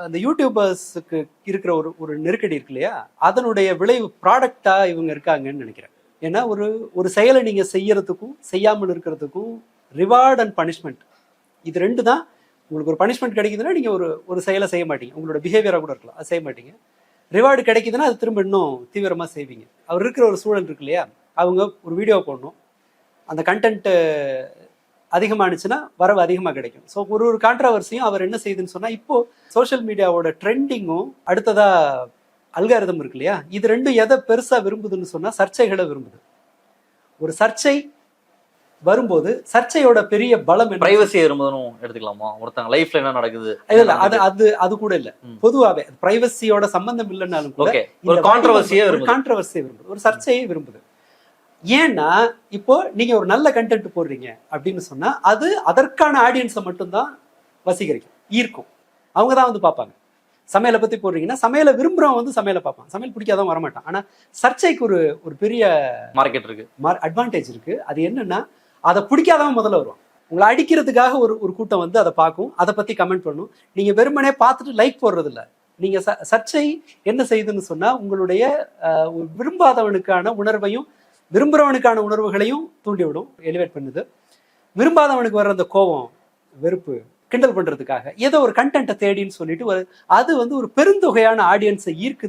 அந்த யூடியூபர்ஸுக்கு இருக்கிற ஒரு ஒரு நெருக்கடி இருக்கு இல்லையா, அதனுடைய விளைவு ப்ராடக்டா இவங்க இருக்காங்கன்னு நினைக்கிறேன். ஏன்னா ஒரு ஒரு செயலை நீங்க செய்யறதுக்கும் செய்யாமல் இருக்கிறதுக்கும் ரிவார்ட் அண்ட் பனிஷ்மெண்ட், இது ரெண்டு தான். உங்களுக்கு ஒரு பனிஷ்மெண்ட் கிடைக்குதுன்னா நீங்க ஒரு ஒரு செயலை செய்ய மாட்டீங்க, உங்களோட பிஹேவியரா கூட இருக்கலாம், அது செய்ய மாட்டீங்க. ரிவார்டு கிடைக்குதுன்னா அது திரும்ப இன்னும் தீவிரமா செய்வீங்க. அவர் இருக்கிற ஒரு சூழல் இருக்கு இல்லையா, அவங்க ஒரு வீடியோ போடணும், அந்த கண்டென்ட் அதிகமானுச்சுன்னா வரவு அதிகமாக கிடைக்கும். ஸோ ஒரு ஒரு கான்ட்ரவர்சியும் அவர் என்ன செய்யுதுன்னு சொன்னால், இப்போ சோஷியல் மீடியாவோட ட்ரெண்டிங்கும் அடுத்ததா அல்காரிதம் இருக்கு இல்லையா, இது ரெண்டும் எதை பெருசா விரும்புதுன்னு சொன்னா சர்ச்சைகளை விரும்புது. ஒரு சர்ச்சை வரும்போது சர்ச்சையோட பெரிய பலம் பிரைவசி விரும்புதுன்னு எடுத்துக்கலாமா? ஒருத்தங்க லைஃப்ல என்ன நடக்குது இல்ல, அது அது அது கூட இல்ல. பொதுவாவே பிரைவசியோட சம்பந்தம் இல்லைன்னாலும் கூட ஒரு கான்ட்ரவர்சியை விரும்புது, ஒரு சர்ச்சையை விரும்புது. ஏன்னா இப்போ நீங்க ஒரு நல்ல கண்டென்ட் போடுறீங்க அப்படின்னு சொன்னா அது அதற்கான ஆடியன்ஸை மட்டும்தான் வசீகரிக்கும், ஈர்க்கும். அவங்க தான் வந்து பார்ப்பாங்க. சமையலை பத்தி போடுறீங்கன்னா சமையலை விரும்புறவங்க வந்து சமையலை பார்ப்பான், சமையல் பிடிக்காதவன் வரமாட்டான். ஆனா சர்ச்சைக்கு ஒரு ஒரு பெரிய மார்க்கெட் இருக்கு, அட்வான்டேஜ் இருக்கு. அது என்னன்னா, அதை பிடிக்காதவன் முதல்ல வருவான். உங்களை அடிக்கிறதுக்காக ஒரு ஒரு கூட்டம் வந்து அதை பார்க்கும், அதை பத்தி கமெண்ட் பண்ணும். நீங்க வெறுமனே பார்த்துட்டு லைக் போடுறது இல்லை. நீங்க சர்ச்சை என்ன செய்யுதுன்னு சொன்னா உங்களுடைய விரும்பாதவனுக்கான உணர்வையும் விரும்புறவனுக்கான உணர்வுகளையும் தூண்டிவிடும், எலிவேட் பண்ணுது. விரும்பாதவனுக்கு வர்ற அந்த கோபம், வெறுப்பு, கிண்டல் பண்றதுக்காக ஏதோ ஒரு கண்டென்ட்டை தேடின்னு சொல்லிட்டு அது வந்து ஒரு பெருந்தொகையான ஆடியன்ஸை ஈர்க்குது.